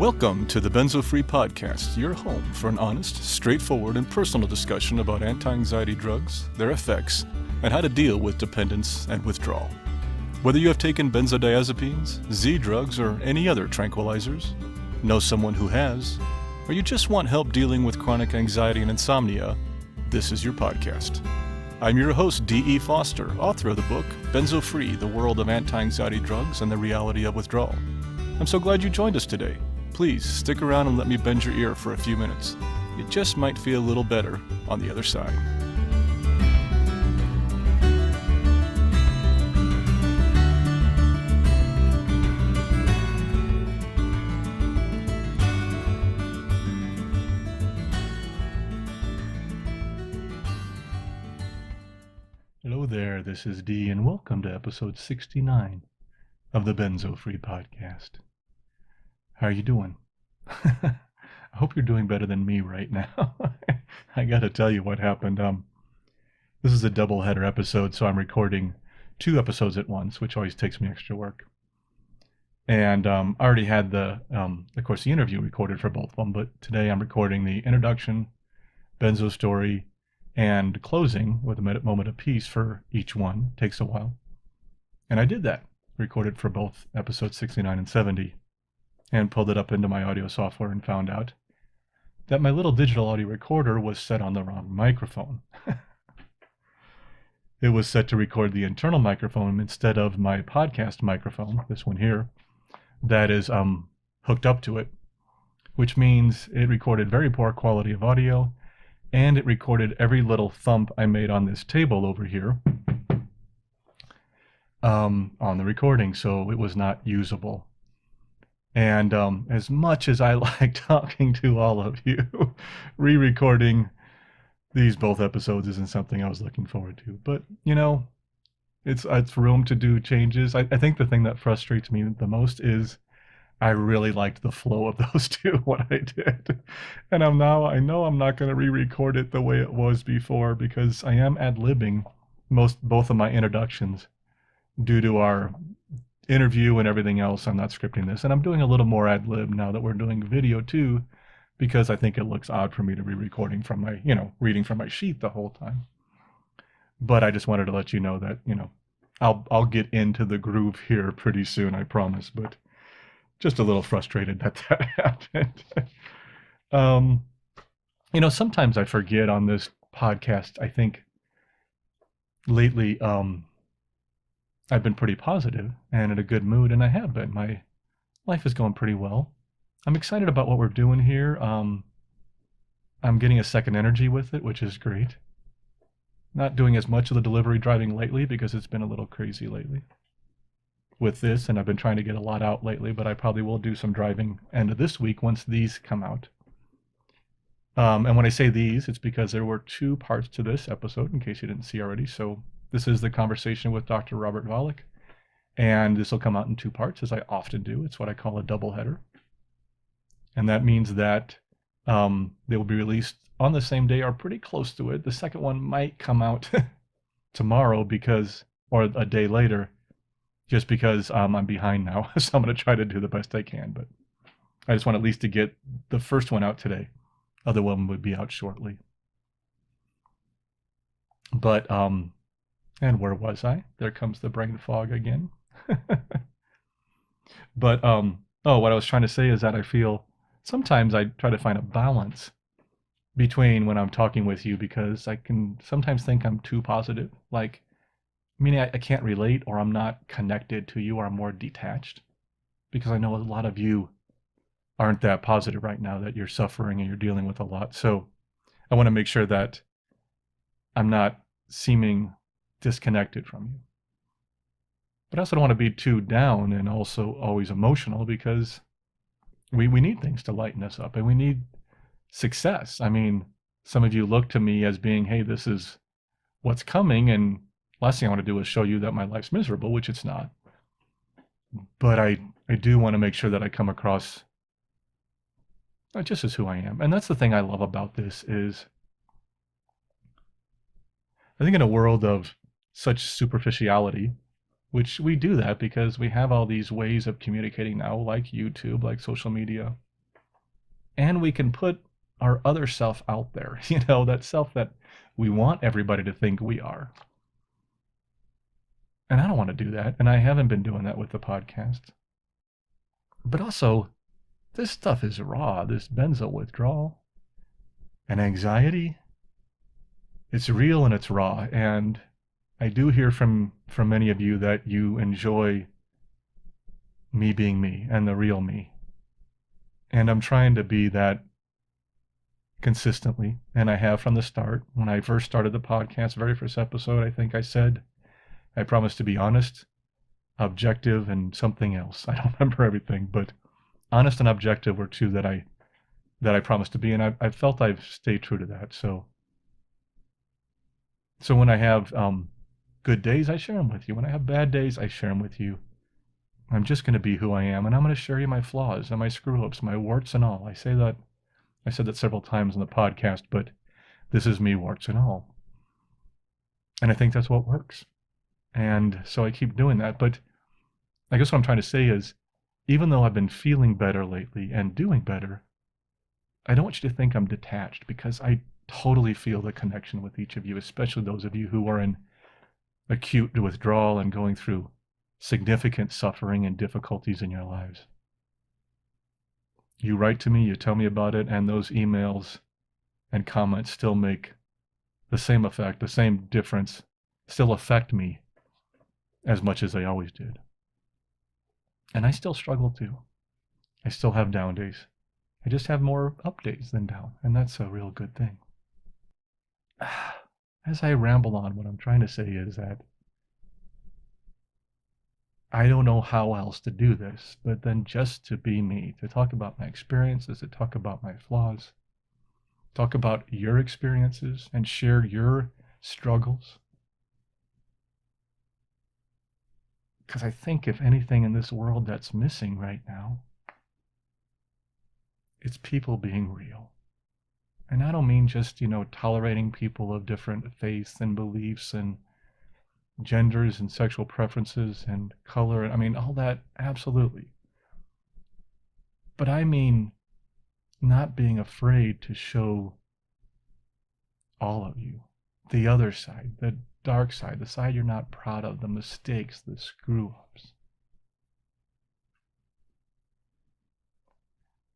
Welcome to the Benzo Free Podcast, your home for an honest, straightforward, and personal discussion about anti-anxiety drugs, their effects, and how to deal with dependence and withdrawal. Whether you have taken benzodiazepines, Z drugs, or any other tranquilizers, know someone who has, or you just want help dealing with chronic anxiety and insomnia, this is your podcast. I'm your host, D.E. Foster, author of the book, Benzo Free, The World of Anti-Anxiety Drugs and the Reality of Withdrawal. I'm so glad you joined us today. Please stick around and let me bend your ear for a few minutes. It just might feel a little better on the other side. Hello there, this is D, and welcome to episode 69 of the Benzo Free Podcast. How are you doing? I hope you're doing better than me right now. I gotta tell you what happened. This is a double-header episode, so I'm recording 2 episodes at once, which always takes me extra work. And I already had of course, the interview recorded for both of them, but today I'm recording the introduction, Benzo story, and closing with a moment of peace for each one. Takes a while. And I did that, recorded for both episodes 69 and 70. And pulled it up into my audio software and found out that my little digital audio recorder was set on the wrong microphone. It was set to record the internal microphone instead of my podcast microphone, this one here, that is hooked up to it, which means it recorded very poor quality of audio, and it recorded every little thump I made on this table over here on the recording, so it was not usable. And as much as I like talking to all of you, re-recording these both episodes isn't something I was looking forward to. But, you know, it's room to do changes. I think the thing that frustrates me the most is I really liked the flow of those two, what I did. And I know I'm not going to re-record it the way it was before because I am ad-libbing both of my introductions due to our interview and everything else. I'm not scripting this, and I'm doing a little more ad lib now that we're doing video too, because I think it looks odd for me to be recording from my, reading from my sheet the whole time. But I just wanted to let you know that, I'll get into the groove here pretty soon, I promise. But just a little frustrated that happened. Sometimes I forget on this podcast. I think lately, I've been pretty positive and in a good mood, and I have been. My life is going pretty well. I'm excited about what we're doing here. I'm getting a second energy with it, which is great. Not doing as much of the delivery driving lately because it's been a little crazy lately with this, and I've been trying to get a lot out lately, but I probably will do some driving end of this week once these come out. And when I say these, it's because there were 2 parts to this episode, in case you didn't see already. So this is the conversation with Dr. Robert Valuck, and this will come out in 2 parts, as I often do. It's what I call a double header. And that means that they will be released on the same day or pretty close to it. The second one might come out tomorrow or a day later, just because I'm behind now. So I'm going to try to do the best I can, but I just want at least to get the first one out today. Other one would be out shortly. But, and where was I? There comes the brain fog again. But, what I was trying to say is that I feel sometimes I try to find a balance between when I'm talking with you, because I can sometimes think I'm too positive. Like, meaning I can't relate, or I'm not connected to you, or I'm more detached. Because I know a lot of you aren't that positive right now, that you're suffering and you're dealing with a lot. So I want to make sure that I'm not seeming disconnected from you. But I also don't want to be too down and also always emotional, because we need things to lighten us up, and we need success. I mean, some of you look to me as being, hey, this is what's coming, and last thing I want to do is show you that my life's miserable, which it's not. But I do want to make sure that I come across just as who I am. And that's the thing I love about this is, I think in a world of such superficiality, which we do that because we have all these ways of communicating now, like YouTube, like social media, and we can put our other self out there, you know, that self that we want everybody to think we are. And I don't want to do that, and I haven't been doing that with the podcast. But also, this stuff is raw, this benzo withdrawal and anxiety. It's real and it's raw, and I do hear from many of you that you enjoy me being me and the real me. And I'm trying to be that consistently, and I have from the start. When I first started the podcast, very first episode, I think I said I promised to be honest, objective, and something else. I don't remember everything, but honest and objective were two that I promised to be, and I felt I've stayed true to that. So when I have good days, I share them with you. When I have bad days, I share them with you. I'm just going to be who I am, and I'm going to share you my flaws and my screw-ups, my warts and all. I said that several times in the podcast, but this is me, warts and all. And I think that's what works. And so I keep doing that. But I guess what I'm trying to say is, even though I've been feeling better lately and doing better, I don't want you to think I'm detached, because I totally feel the connection with each of you, especially those of you who are in acute withdrawal and going through significant suffering and difficulties in your lives. You write to me, you tell me about it, and those emails and comments still make the same effect, the same difference, still affect me as much as they always did. And I still struggle too. I still have down days. I just have more up days than down, and that's a real good thing. As I ramble on, what I'm trying to say is that I don't know how else to do this, but then just to be me, to talk about my experiences, to talk about my flaws, talk about your experiences, and share your struggles. Because I think if anything in this world that's missing right now, it's people being real. And I don't mean just, tolerating people of different faiths and beliefs and genders and sexual preferences and color. I mean, all that, absolutely. But I mean not being afraid to show all of you the other side, the dark side, the side you're not proud of, the mistakes, the screw-ups.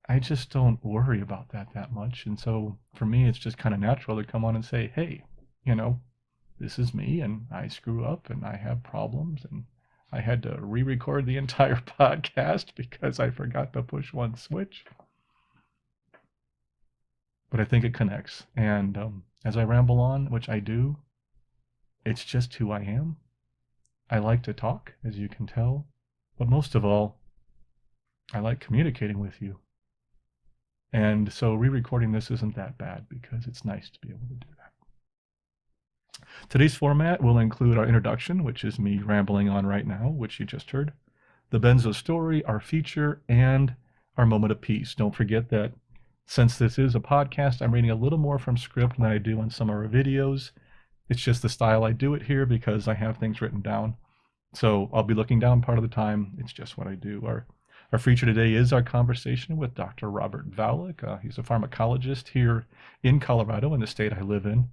I just don't worry about that much. And so for me, it's just kind of natural to come on and say, hey, this is me, and I screw up, and I have problems, and I had to re-record the entire podcast because I forgot to push one switch. But I think it connects. And as I ramble on, which I do, it's just who I am. I like to talk, as you can tell. But most of all, I like communicating with you. And so re-recording this isn't that bad, because it's nice to be able to do that. Today's format will include our introduction, which is me rambling on right now, which you just heard, the Benzo story, our feature, and our moment of peace. Don't forget that since this is a podcast, I'm reading a little more from script than I do on some of our videos. It's just the style I do it here because I have things written down. So I'll be looking down part of the time. It's just what I do. Our feature today is our conversation with Dr. Robert Valuck. He's a pharmacologist here in Colorado, in the state I live in.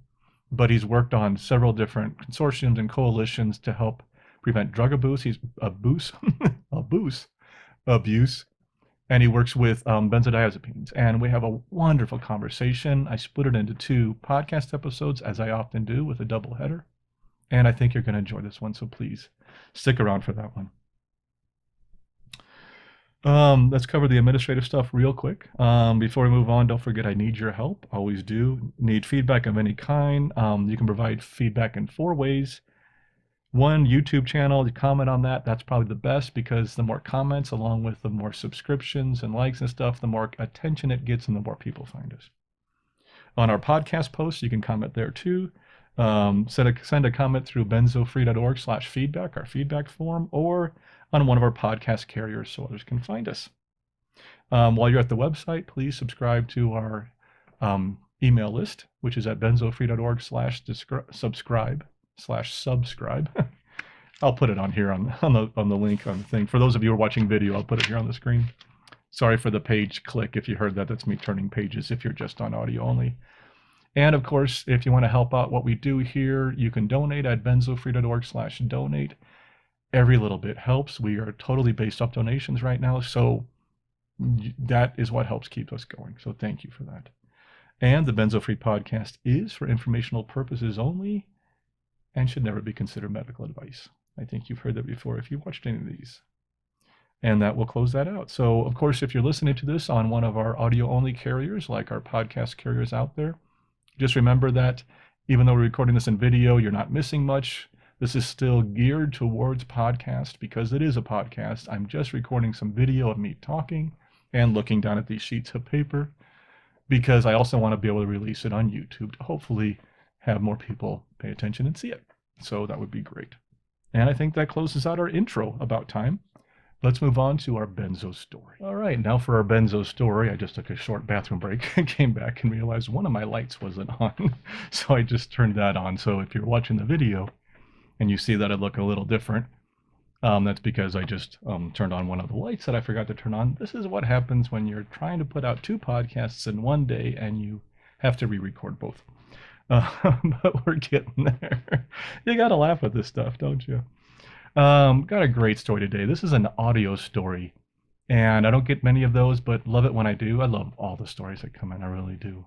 But he's worked on several different consortiums and coalitions to help prevent drug abuse. Abuse. And he works with benzodiazepines. And we have a wonderful conversation. I split it into 2 podcast episodes, as I often do, with a double header. And I think you're going to enjoy this one, so please stick around for that one. Let's cover the administrative stuff real quick. Before we move on, don't forget I need your help. Always do. Need feedback of any kind. You can provide feedback in 4 ways. 1, YouTube channel, you comment on that. That's probably the best, because the more comments, along with the more subscriptions and likes and stuff, the more attention it gets and the more people find us. On our podcast posts, you can comment there too. Send a comment through benzofree.org/feedback, our feedback form, or on one of our podcast carriers so others can find us. While you're at the website, please subscribe to our email list, which is at benzofree.org/subscribe. I'll put it on here on the link on the thing. For those of you who are watching video, I'll put it here on the screen. Sorry for the page click. If you heard that, that's me turning pages if you're just on audio only. And of course, if you want to help out what we do here, you can donate at benzofree.org/donate. Every little bit helps. We are totally based off donations right now, so that is what helps keep us going. So thank you for that. And the Benzo Free podcast is for informational purposes only and should never be considered medical advice. I think you've heard that before if you've watched any of these. And that will close that out. So, of course, if you're listening to this on one of our audio-only carriers, like our podcast carriers out there, just remember that even though we're recording this in video, you're not missing much. This is still geared towards podcast because it is a podcast. I'm just recording some video of me talking and looking down at these sheets of paper because I also want to be able to release it on YouTube to hopefully have more people pay attention and see it. So that would be great. And I think that closes out our intro about time. Let's move on to our benzo story. All right, now for our benzo story. I just took a short bathroom break and came back and realized one of my lights wasn't on. So I just turned that on. So if you're watching the video and you see that I look a little different, that's because I just turned on one of the lights that I forgot to turn on. This is what happens when you're trying to put out 2 podcasts in one day and you have to re-record both. But we're getting there. You got to laugh at this stuff, don't you? Got a great story today. This is an audio story, and I don't get many of those, but love it when I do. I love all the stories that come in, I really do.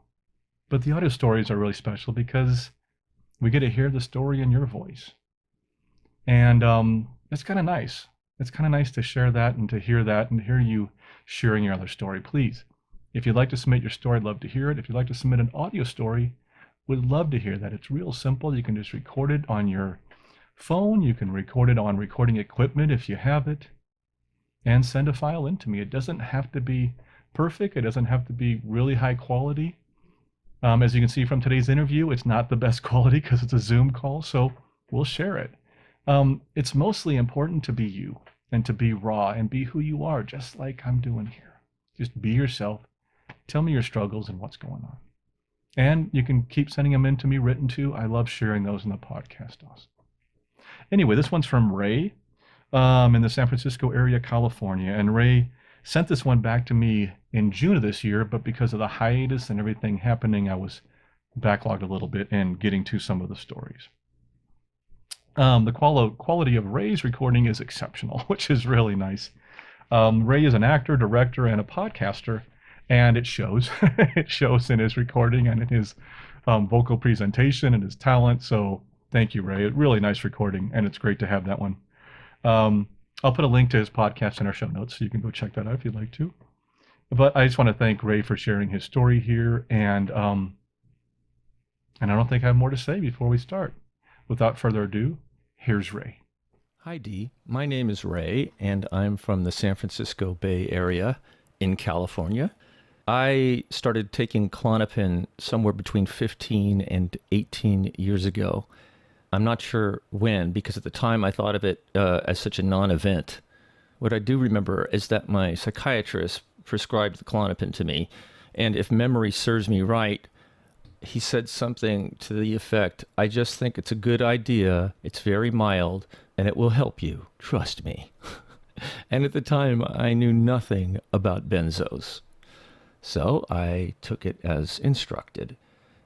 But the audio stories are really special because we get to hear the story in your voice. And it's kind of nice. It's kind of nice to share that and to hear you sharing your other story. Please, if you'd like to submit your story, I'd love to hear it. If you'd like to submit an audio story, would love to hear that. It's real simple. You can just record it on your phone. You can record it on recording equipment if you have it, and send a file in to me. It doesn't have to be perfect. It doesn't have to be really high quality. As you can see from today's interview, it's not the best quality because it's a Zoom call, so we'll share it. It's mostly important to be you and to be raw and be who you are, just like I'm doing here. Just be yourself. Tell me your struggles and what's going on. And you can keep sending them in to me written too. I love sharing those in the podcast also. Anyway, this one's from Ray in the San Francisco area, California. And Ray sent this one back to me in June of this year, but because of the hiatus and everything happening, I was backlogged a little bit and getting to some of the stories. The quality of Ray's recording is exceptional, which is really nice. Ray is an actor, director, and a podcaster, and it shows. It shows in his recording and in his vocal presentation and his talent. So thank you, Ray. Really nice recording, and it's great to have that one. I'll put a link to his podcast in our show notes, so you can go check that out if you'd like to. But I just want to thank Ray for sharing his story here, and I don't think I have more to say before we start. Without further ado, here's Ray. Hi, Dee. My name is Ray, and I'm from the San Francisco Bay Area in California. I started taking Klonopin somewhere between 15 and 18 years ago. I'm not sure when, because at the time I thought of it as such a non-event. What I do remember is that my psychiatrist prescribed the Klonopin to me, and if memory serves me right, he said something to the effect, "I just think it's a good idea, it's very mild, and it will help you, trust me." And at the time, I knew nothing about benzos. So I took it as instructed.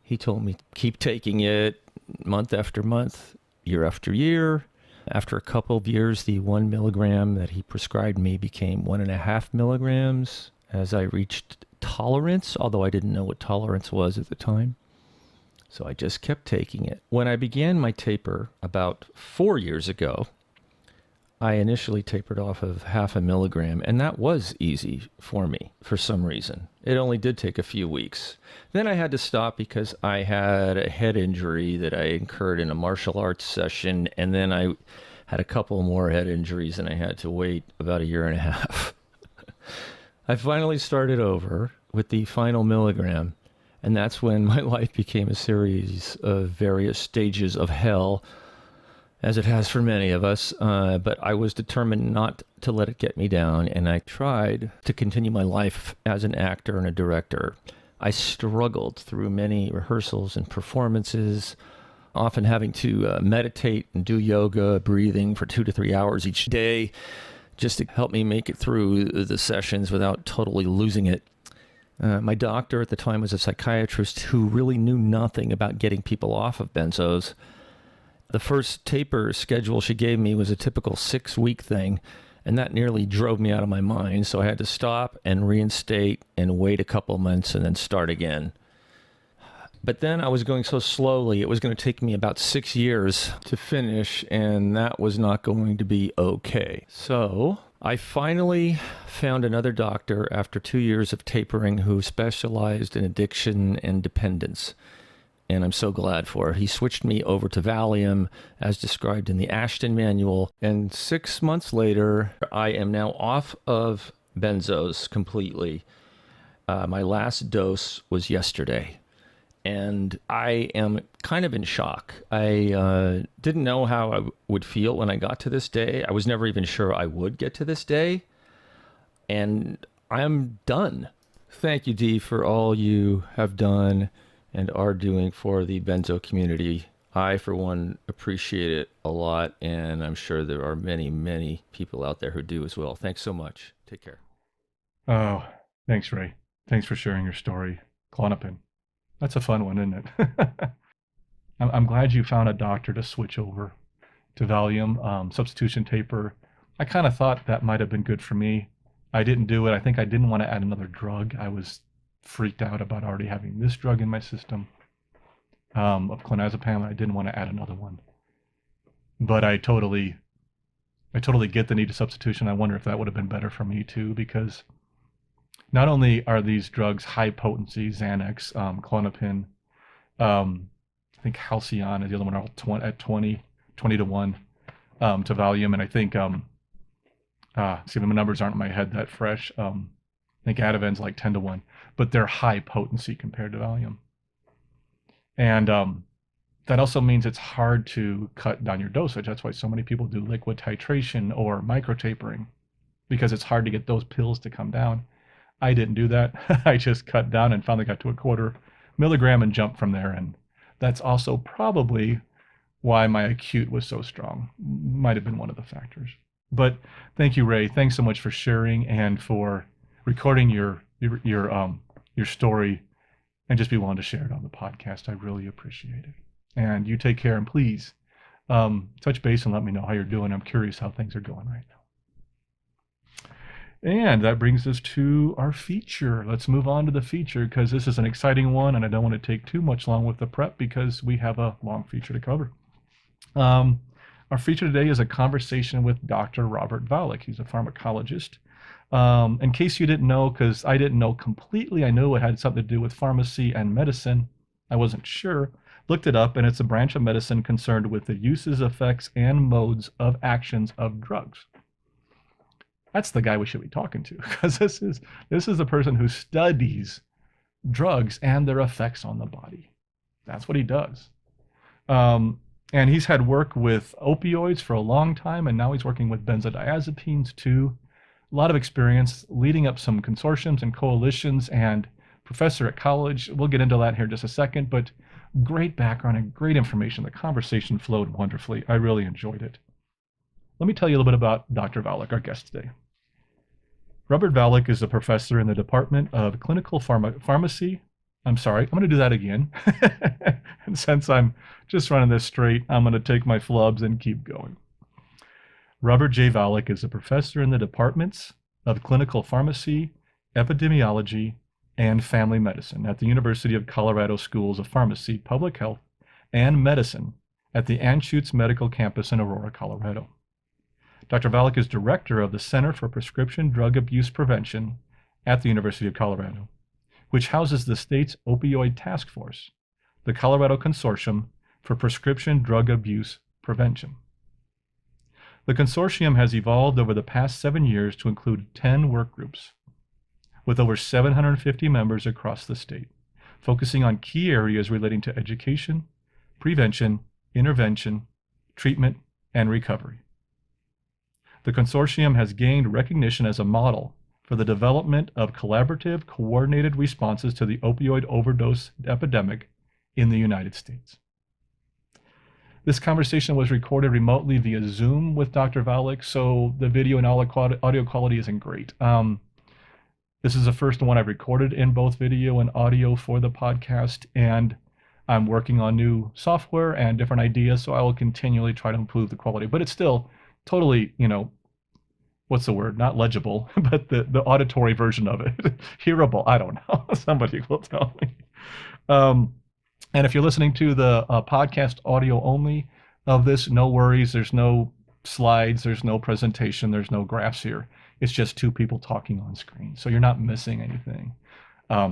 He told me, keep taking it month after month, year after year. After a couple of years, the 1 milligram that he prescribed me became 1.5 milligrams as I reached tolerance, although I didn't know what tolerance was at the time. So I just kept taking it. When I began my taper about 4 years ago, I initially tapered off of 0.5 milligram, and that was easy for me for some reason. It only did take a few weeks. Then I had to stop because I had a head injury that I incurred in a martial arts session, and then I had a couple more head injuries, and I had to wait about 1.5 years. I finally started over with the final milligram, and that's when my life became a series of various stages of hell, as it has for many of us, but I was determined not to let it get me down, and I tried to continue my life as an actor and a director. I struggled through many rehearsals and performances, often having to meditate and do yoga, breathing for 2 to 3 hours each day, just to help me make it through the sessions without totally losing it. My doctor at the time was a psychiatrist who really knew nothing about getting people off of benzos. The first taper schedule she gave me was a typical 6-week thing, and that nearly drove me out of my mind. So I had to stop and reinstate and wait a couple months and then start again. But then I was going so slowly, it was going to take me about 6 years to finish, and that was not going to be okay. So I finally found another doctor after 2 years of tapering who specialized in addiction and dependence. And I'm so glad for it. He switched me over to Valium as described in the Ashton manual. And 6 months later, I am now off of benzos completely. My last dose was yesterday. And I am kind of in shock. I didn't know how I would feel when I got to this day. I was never even sure I would get to this day. And I'm done. Thank you, Dee, for all you have done and are doing for the benzo community. I, for one, appreciate it a lot, and I'm sure there are many, many people out there who do as well. Thanks so much. Take care. Oh, thanks, Ray. Thanks for sharing your story. Klonopin. That's a fun one, isn't it? I'm glad you found a doctor to switch over to Valium, substitution taper. I kind of thought that might have been good for me. I didn't do it. I think I didn't want to add another drug. I was freaked out about already having this drug in my system of clonazepam, and I didn't want to add another one. But I totally get the need of substitution. I wonder if that would have been better for me too, because not only are these drugs high potency, Xanax, Klonopin, I think Halcyon is the other one, at 20 to 1 to Valium, and I think see, my numbers aren't in my head that fresh. I think Ativan's like 10 to 1, but they're high potency compared to Valium. And that also means it's hard to cut down your dosage. That's why so many people do liquid titration or microtapering, because it's hard to get those pills to come down. I didn't do that. I just cut down and finally got to a 1/4 milligram and jumped from there. And that's also probably why my acute was so strong. Might have been one of the factors. But thank you, Ray. Thanks so much for sharing and for recording your story and just be willing to share it on the podcast. I really appreciate it. And you take care, and please touch base and let me know how you're doing. I'm curious how things are going right now. And that brings us to our feature. Let's move on to the feature, because this is an exciting one, and I don't want to take too much long with the prep because we have a long feature to cover. Our feature today is a conversation with Dr. Robert Valuck. He's a pharmacologist. In case you didn't know, because I didn't know completely, I knew it had something to do with pharmacy and medicine. I wasn't sure. Looked it up, and it's a branch of medicine concerned with the uses, effects, and modes of actions of drugs. That's the guy we should be talking to, because this is a person who studies drugs and their effects on the body. That's what he does. And he's had work with opioids for a long time, and now he's working with benzodiazepines too. A lot of experience leading up some consortiums and coalitions, and professor at college. We'll get into that here in just a second, but great background and great information. The conversation flowed wonderfully. I really enjoyed it. Let me tell you a little bit about Dr. Valuck, our guest today. Robert Valuck is a professor in the Department of Clinical Pharmacy. I'm sorry, I'm going to do that again. And since I'm just running this straight, I'm going to take my flubs and keep going. Robert J. Valuck is a professor in the Departments of Clinical Pharmacy, Epidemiology, and Family Medicine at the University of Colorado Schools of Pharmacy, Public Health, and Medicine at the Anschutz Medical Campus in Aurora, Colorado. Dr. Valuck is director of the Center for Prescription Drug Abuse Prevention at the University of Colorado, which houses the state's opioid task force, the Colorado Consortium for Prescription Drug Abuse Prevention. The consortium has evolved over the past 7 years to include 10 work groups with over 750 members across the state, focusing on key areas relating to education, prevention, intervention, treatment, and recovery. The consortium has gained recognition as a model for the development of collaborative, coordinated responses to the opioid overdose epidemic in the United States. This conversation was recorded remotely via Zoom with Dr. Valuck, so the video and audio quality isn't great. This is the first one I've recorded in both video and audio for the podcast, and I'm working on new software and different ideas, so I will continually try to improve the quality. But it's still totally, what's the word? Not legible, but the auditory version of it, hearable. I don't know. Somebody will tell me. Um, and if you're listening to the podcast audio only of this, no worries. There's no slides, there's no presentation, there's no graphs here. It's just two people talking on screen. So you're not missing anything.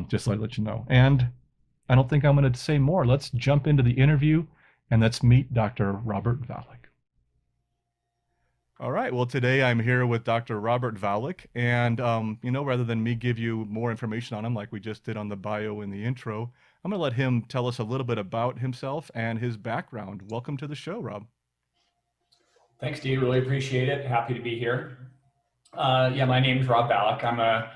Just to let you know. And I don't think I'm going to say more. Let's jump into the interview and let's meet Dr. Robert Valuck. All right. Well, today I'm here with Dr. Robert Valuck, and rather than me give you more information on him like we just did on the bio in the intro, I'm going to let him tell us a little bit about himself and his background. Welcome to the show, Rob. Thanks, Steve. Really appreciate it. Happy to be here. My name is Rob Valuck. I'm a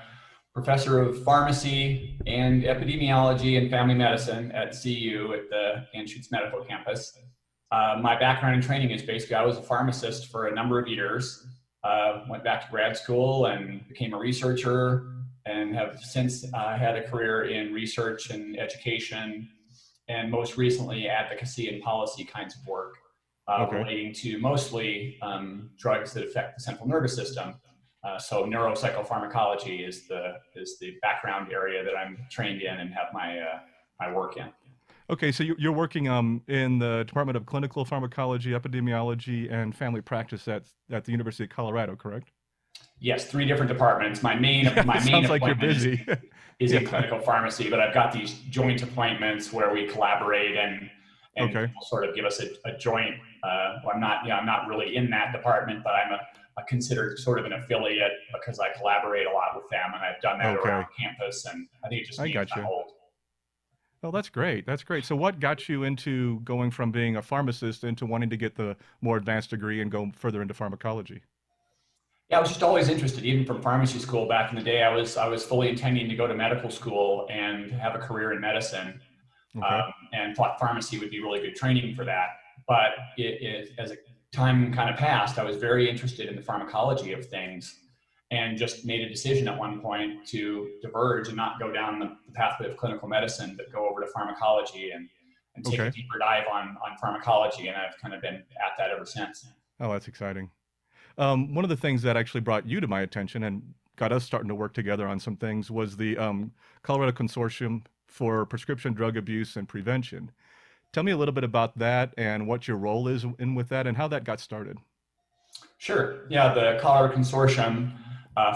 professor of pharmacy and epidemiology and family medicine at CU at the Anschutz Medical Campus. My background and training is basically I was a pharmacist for a number of years, went back to grad school and became a researcher, and have since had a career in research and education, and most recently advocacy and policy kinds of work relating to mostly drugs that affect the central nervous system. So neuropsychopharmacology is the background area that I'm trained in and have my work in. Okay, so you're working in the Department of Clinical Pharmacology, Epidemiology, and Family Practice at the University of Colorado, correct? Yes, 3 different departments. My main Sounds like you're busy. is in clinical pharmacy, but I've got these joint appointments where we collaborate and Okay. sort of give us a joint. I'm not really in that department, but I'm considered sort of an affiliate because I collaborate a lot with them, and I've done that around campus, and I think it just means I'm old. Oh, that's great. That's great. So what got you into going from being a pharmacist into wanting to get the more advanced degree and go further into pharmacology? Yeah, I was just always interested, even from pharmacy school back in the day. I was fully intending to go to medical school and have a career in medicine, and thought pharmacy would be really good training for that. But as time kind of passed, I was very interested in the pharmacology of things, and just made a decision at one point to diverge and not go down the pathway of clinical medicine, but go over to pharmacology and take a deeper dive on pharmacology. And I've kind of been at that ever since. Oh, that's exciting. One of the things that actually brought you to my attention and got us starting to work together on some things was the Colorado Consortium for Prescription Drug Abuse and Prevention. Tell me a little bit about that and what your role is in with that and how that got started. Sure. Yeah, the Colorado Consortium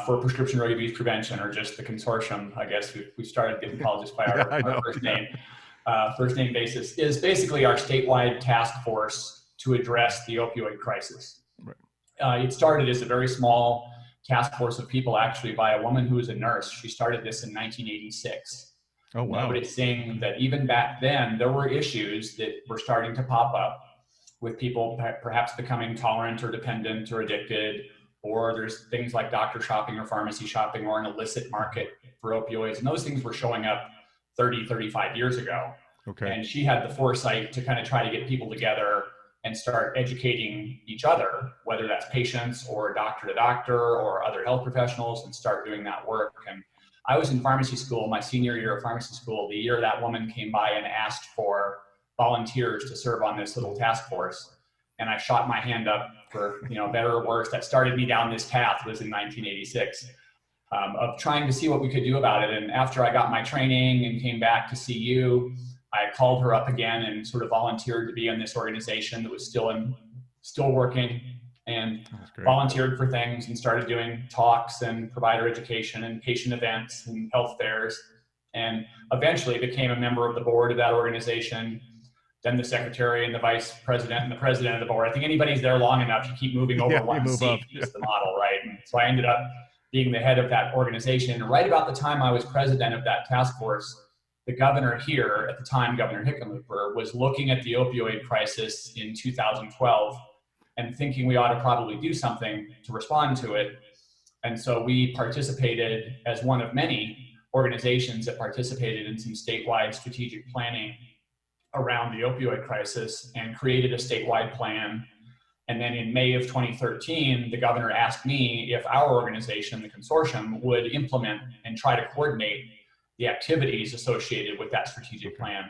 for Prescription Drug Abuse Prevention, or just the consortium, I guess we started getting called just by our first name basis, is basically our statewide task force to address the opioid crisis. Right. It started as a very small task force of people, actually, by a woman who was a nurse. She started this in 1986. Oh, wow. Noticing that even back then, there were issues that were starting to pop up with people perhaps becoming tolerant or dependent or addicted, or there's things like doctor shopping or pharmacy shopping or an illicit market for opioids. And those things were showing up 30, 35 years ago. Okay. And she had the foresight to kind of try to get people together and start educating each other, whether that's patients or doctor to doctor or other health professionals, and start doing that work. And I was in pharmacy school, my senior year of pharmacy school, the year that woman came by and asked for volunteers to serve on this little task force. And I shot my hand up for, better or worse. That started me down this path was in 1986 of trying to see what we could do about it. And after I got my training and came back to CU, I called her up again and sort of volunteered to be in this organization that was still working, and volunteered for things and started doing talks and provider education and patient events and health fairs, and eventually became a member of the board of that organization, then the secretary and the vice president and the president of the board. I think anybody's there long enough, you keep moving over one seat is the model, right? And so I ended up being the head of that organization. And right about the time I was president of that task force, the governor here at the time, Governor Hickenlooper, was looking at the opioid crisis in 2012 and thinking we ought to probably do something to respond to it. And so we participated as one of many organizations that participated in some statewide strategic planning around the opioid crisis and created a statewide plan. And then in May of 2013, the governor asked me if our organization, the consortium, would implement and try to coordinate the activities associated with that strategic plan.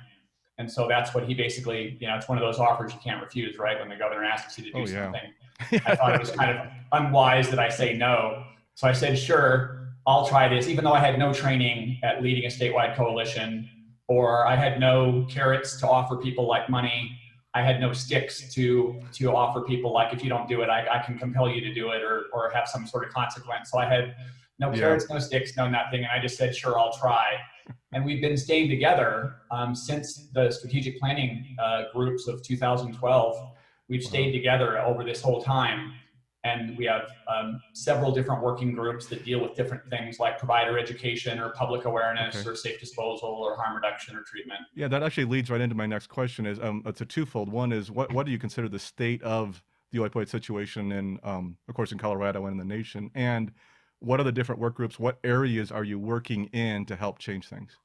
And so that's what he basically, it's one of those offers you can't refuse, right? When the governor asks you to do something. I thought it was kind of unwise that I say no. So I said, sure, I'll try this, even though I had no training at leading a statewide coalition, or I had no carrots to offer people like money. I had no sticks to offer people like, if you don't do it, I can compel you to do it, or have some sort of consequence. So I had no carrots, no sticks, no nothing. And I just said, sure, I'll try. And we've been staying together since the strategic planning groups of 2012. We've stayed together over this whole time. And we have several different working groups that deal with different things like provider education or public awareness or safe disposal or harm reduction or treatment. Yeah, that actually leads right into my next question. Is it's a twofold. One is what do you consider the state of the opioid situation in, of course, in Colorado and in the nation? And what are the different work groups? What areas are you working in to help change things?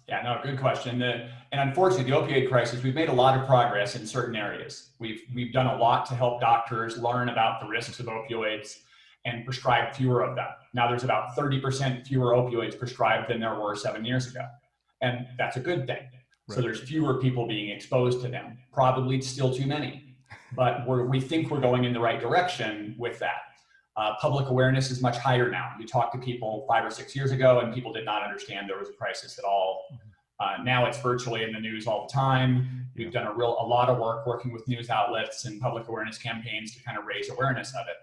Yeah, no, good question. And unfortunately, the opioid crisis, we've made a lot of progress in certain areas. We've done a lot to help doctors learn about the risks of opioids and prescribe fewer of them. Now there's about 30% fewer opioids prescribed than there were 7 years ago. And that's a good thing. Right. So there's fewer people being exposed to them. Probably still too many, but we think we're going in the right direction with that. Public awareness is much higher now. You talk to people 5 or 6 years ago and people did not understand there was a crisis at all. Now it's virtually in the news all the time. We've done a lot of work working with news outlets and public awareness campaigns to kind of raise awareness of it.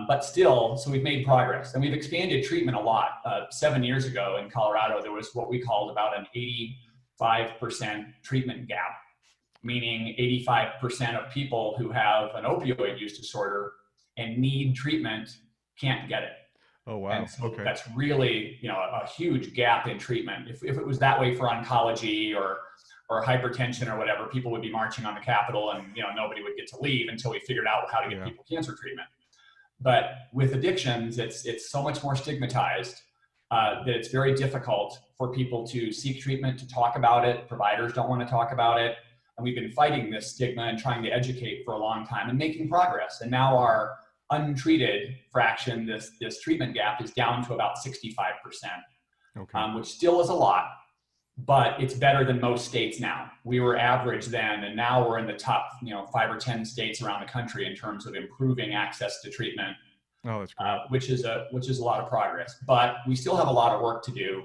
But still, so we've made progress and we've expanded treatment a lot. 7 years ago in Colorado, there was what we called about an 85% treatment gap, meaning 85% of people who have an opioid use disorder and need treatment can't get it. Oh, wow. And so that's really, a huge gap in treatment. If it was that way for oncology or hypertension or whatever, people would be marching on the Capitol and, nobody would get to leave until we figured out how to get people cancer treatment. But with addictions, it's so much more stigmatized that it's very difficult for people to seek treatment, to talk about it. Providers don't want to talk about it. And we've been fighting this stigma and trying to educate for a long time and making progress. And now our untreated fraction, this treatment gap, is down to about 65%, which still is a lot, but it's better than most states now. We were average then, and now we're in the top 5 or 10 states around the country in terms of improving access to treatment. Oh, that's great. Which is a lot of progress, but we still have a lot of work to do.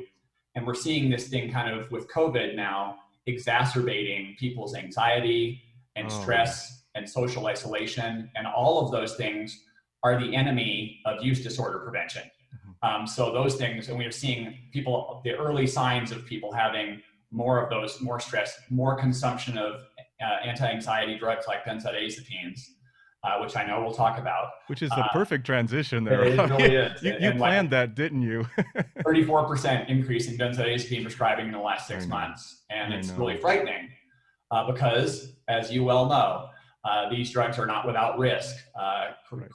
And we're seeing this thing kind of with COVID now exacerbating people's anxiety and stress and social isolation, and all of those things are the enemy of use disorder prevention. So those things, and we're seeing the early signs of people having more of those, more stress, more consumption of anti-anxiety drugs like benzodiazepines, which I know we'll talk about. Which is the perfect transition there. It really is. You planned that, didn't you? 34% increase in benzodiazepine prescribing in the last 6 months. And it's really frightening because, as you well know, these drugs are not without risk,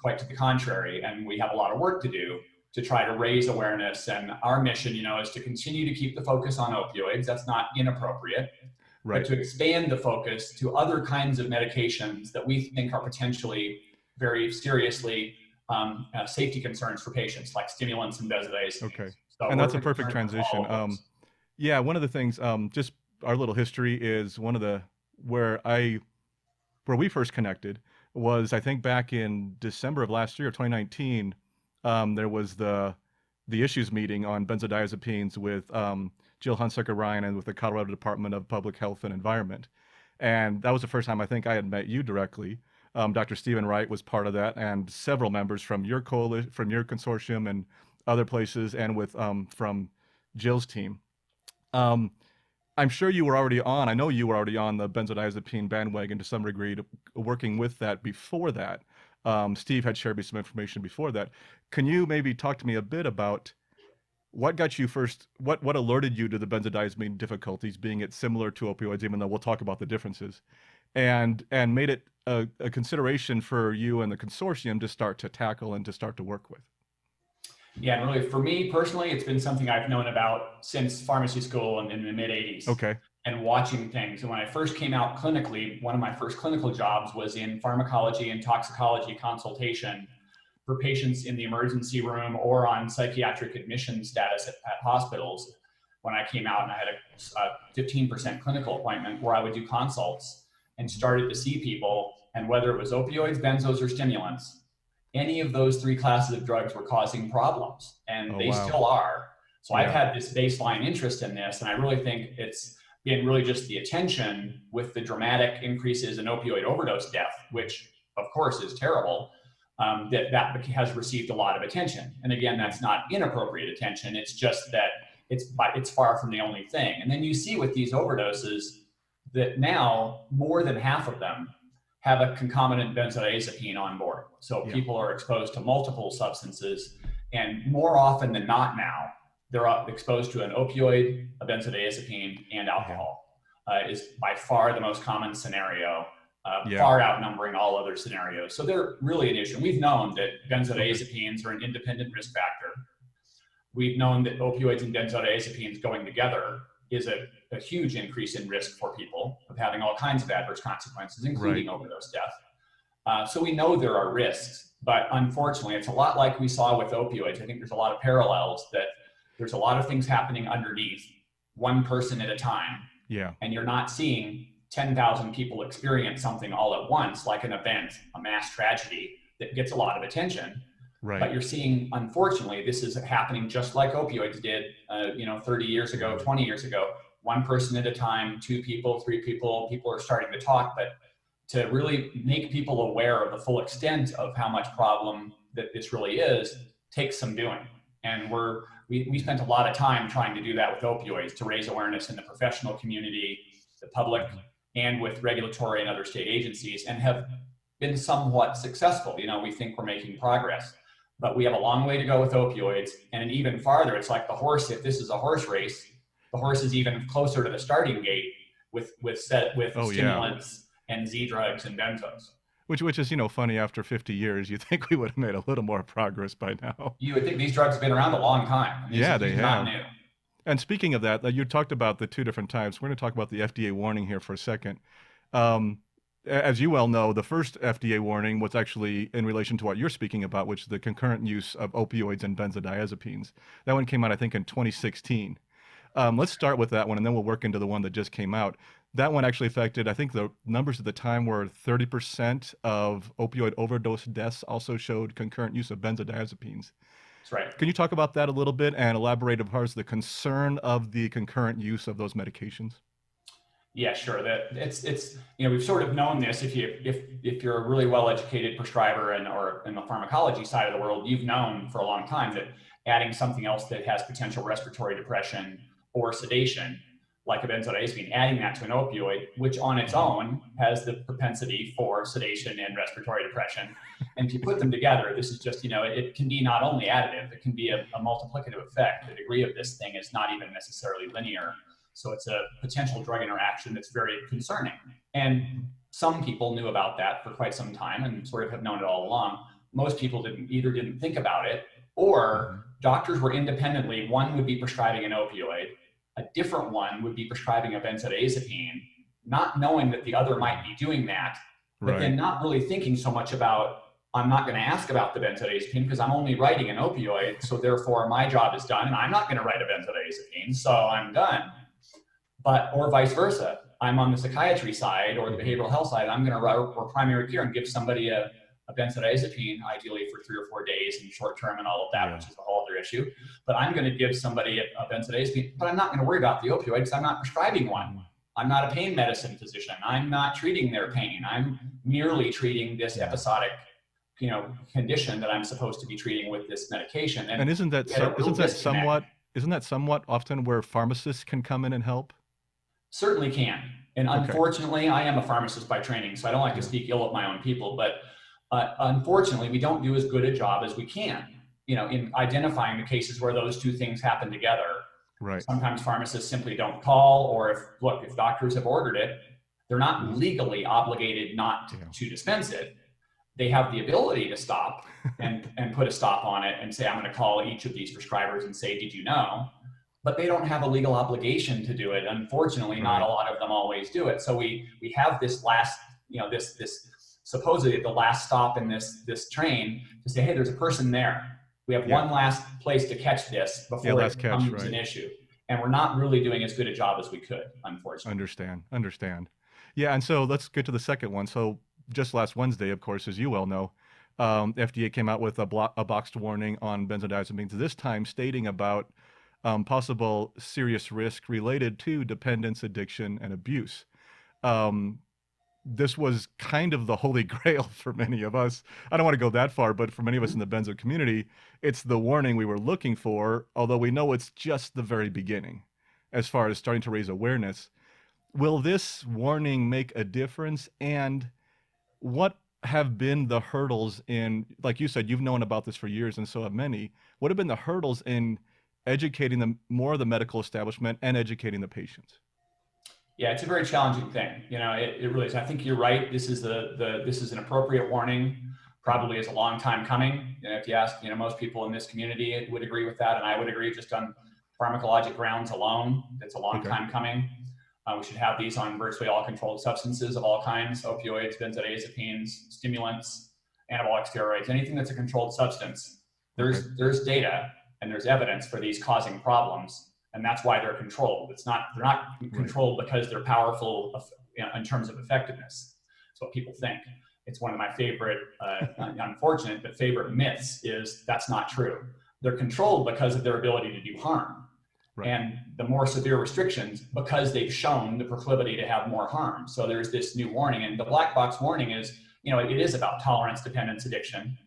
quite to the contrary. And we have a lot of work to do to try to raise awareness. And our mission, is to continue to keep the focus on opioids. That's not inappropriate. Right. But to expand the focus to other kinds of medications that we think are potentially very seriously safety concerns for patients, like stimulants and benzodiazepines. Okay, so and that's a perfect transition. One of the things, just our little history is where we first connected was, I think, back in December of last year, 2019. There was the issues meeting on benzodiazepines with Jill Hunsucker-Ryan and with the Colorado Department of Public Health and Environment. And that was the first time I think I had met you directly. Dr. Stephen Wright was part of that, and several members from your consortium and other places, and with from Jill's team. I'm sure you were already on, I know you were already on the benzodiazepine bandwagon to some degree, working with that before that. Steve had shared me some information before that. Can you maybe talk to me a bit about what got you first, what alerted you to the benzodiazepine difficulties, being it similar to opioids, even though we'll talk about the differences, and made it a consideration for you and the consortium to start to tackle and to start to work with? Yeah, and really for me personally, it's been something I've known about since pharmacy school in the mid 80s. Okay. and watching things. And when I first came out clinically, one of my first clinical jobs was in pharmacology and toxicology consultation for patients in the emergency room or on psychiatric admission status at hospitals. When I came out, and I had a 15% clinical appointment where I would do consults and started to see people, and whether it was opioids, benzos, or stimulants, any of those three classes of drugs were causing problems, and they still are. So I've had this baseline interest in this, and I really think it's been really just the attention with the dramatic increases in opioid overdose death, which of course is terrible, that has received a lot of attention. And again, that's not inappropriate attention. It's just that it's far from the only thing. And then you see with these overdoses that now more than half of them have a concomitant benzodiazepine on board. So people are exposed to multiple substances, and more often than not now, they're exposed to an opioid, a benzodiazepine, and alcohol. Is by far the most common scenario, far outnumbering all other scenarios. So they're really an issue. We've known that benzodiazepines are an independent risk factor. We've known that opioids and benzodiazepines going together is a huge increase in risk for people of having all kinds of adverse consequences, including overdose death. So we know there are risks, but unfortunately, it's a lot like we saw with opioids. I think there's a lot of parallels that there's a lot of things happening underneath, one person at a time. And you're not seeing 10,000 people experience something all at once, like an event, a mass tragedy that gets a lot of attention. But you're seeing, unfortunately, this is happening just like opioids did, 30 years ago, 20 years ago, one person at a time, two people, three people, people are starting to talk, but to really make people aware of the full extent of how much problem that this really is, takes some doing. And we spent a lot of time trying to do that with opioids, to raise awareness in the professional community, the public, and with regulatory and other state agencies, and have been somewhat successful. We think we're making progress. But we have a long way to go with opioids, and even farther, it's like the horse. If this is a horse race, the horse is even closer to the starting gate with stimulants and Z drugs and benzos. Which is, funny, after 50 years, you think we would have made a little more progress by now. You would think these drugs have been around a long time. They have. Not new. And speaking of that, you talked about the two different types. We're going to talk about the FDA warning here for a second. As you well know, the first FDA warning was actually in relation to what you're speaking about, which is the concurrent use of opioids and benzodiazepines. That one came out, I think, in 2016. Let's start with that one, and then we'll work into the one that just came out. That one actually affected, I think the numbers at the time were 30% of opioid overdose deaths also showed concurrent use of benzodiazepines. That's right. Can you talk about that a little bit and elaborate as far as the concern of the concurrent use of those medications? Yeah, sure. It's we've sort of known this. If you're a really well-educated prescriber or in the pharmacology side of the world, you've known for a long time that adding something else that has potential respiratory depression or sedation, like a benzodiazepine, adding that to an opioid, which on its own has the propensity for sedation and respiratory depression. And if you put them together, this is just, it can be not only additive, it can be a multiplicative effect. The degree of this thing is not even necessarily linear. So it's a potential drug interaction that's very concerning. And some people knew about that for quite some time and sort of have known it all along. Most people didn't think about it, or doctors were independently, one would be prescribing an opioid, a different one would be prescribing a benzodiazepine, not knowing that the other might be doing that, but then not really thinking so much about, I'm not going to ask about the benzodiazepine because I'm only writing an opioid, so therefore my job is done, and I'm not going to write a benzodiazepine, so I'm done. Or vice versa. I'm on the psychiatry side or the behavioral health side. I'm going to write or primary care and give somebody a benzodiazepine, ideally for 3 or 4 days in short term and all of that, which is a whole other issue. But I'm going to give somebody a benzodiazepine, but I'm not going to worry about the opioid because I'm not prescribing one. I'm not a pain medicine physician. I'm not treating their pain. I'm merely treating this episodic, condition that I'm supposed to be treating with this medication. And isn't that somewhat often where pharmacists can come in and help? Certainly can. And unfortunately, I am a pharmacist by training, so I don't like to speak ill of my own people, but unfortunately, we don't do as good a job as we can, in identifying the cases where those two things happen together. Sometimes pharmacists simply don't call, or if doctors have ordered it, they're not legally obligated not to dispense it. They have the ability to stop and put a stop on it and say, I'm going to call each of these prescribers and say, did you know? but they don't have a legal obligation to do it. Unfortunately, not a lot of them always do it. So we have this last, this supposedly the last stop in this train to say, hey, there's a person there. We have one last place to catch this before it becomes an issue. And we're not really doing as good a job as we could, unfortunately. Understand. Yeah, and so let's get to the second one. So just last Wednesday, of course, as you well know, FDA came out with a boxed warning on benzodiazepines, this time stating about possible serious risk related to dependence, addiction, and abuse. This was kind of the holy grail for many of us. I don't want to go that far, but for many of us in the benzo community, it's the warning we were looking for, although we know it's just the very beginning as far as starting to raise awareness. Will this warning make a difference? And what have been the hurdles in, like you said, you've known about this for years and so have many. What have been the hurdles in educating more of the medical establishment and educating the patients? Yeah, it's a very challenging thing. It really is. I think you're right. This is this is an appropriate warning. Probably is a long time coming. If you ask, most people in this community would agree with that, and I would agree just on pharmacologic grounds alone. It's a long time coming. We should have these on virtually all controlled substances of all kinds: opioids, benzodiazepines, stimulants, anabolic steroids, anything that's a controlled substance. There's data and there's evidence for these causing problems. And that's why they're controlled. They're not controlled because they're powerful in terms of effectiveness. That's what people think. It's one of my favorite, unfortunate, but favorite myths is that's not true. They're controlled because of their ability to do harm. And the more severe restrictions, because they've shown the proclivity to have more harm. So there's this new warning, and the black box warning is, it is about tolerance, dependence, addiction,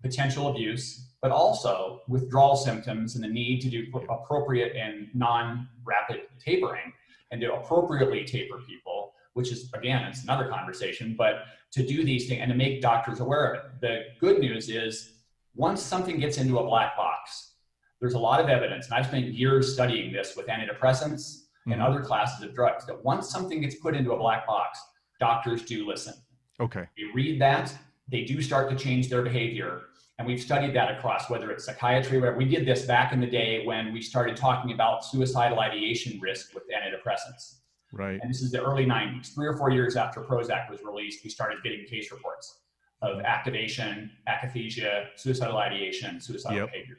potential abuse, but also withdrawal symptoms and the need to do appropriate and non-rapid tapering and to appropriately taper people, which is, again, it's another conversation, but to do these things and to make doctors aware of it. The good news is once something gets into a black box, there's a lot of evidence, and I've spent years studying this with antidepressants and other classes of drugs, that once something gets put into a black box, doctors do listen. They read that, they do start to change their behavior. And we've studied that across, whether it's psychiatry, where we did this back in the day when we started talking about suicidal ideation risk with antidepressants. And this is the early 90s, 3 or 4 years after Prozac was released, we started getting case reports of activation, akathisia, suicidal ideation, suicidal behavior.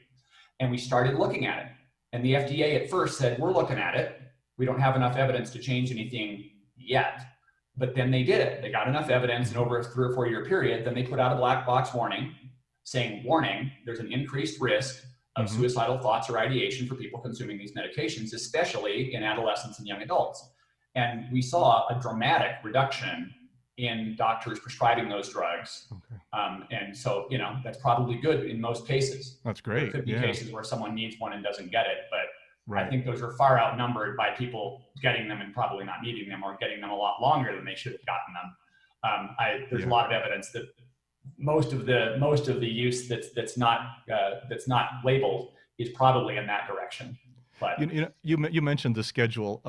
And we started looking at it. And the FDA at first said, we're looking at it. We don't have enough evidence to change anything yet. But then they did it. They got enough evidence, and over a 3 or 4 year period, then they put out a black box warning saying, warning, there's an increased risk of suicidal thoughts or ideation for people consuming these medications, especially in adolescents and young adults. And we saw a dramatic reduction in doctors prescribing those drugs. And so, that's probably good in most cases. That's great. There could be cases where someone needs one and doesn't get it, but I think those are far outnumbered by people getting them and probably not needing them, or getting them a lot longer than they should have gotten them. There's a lot of evidence that most of the use that's not labeled is probably in that direction. But you mentioned the schedule.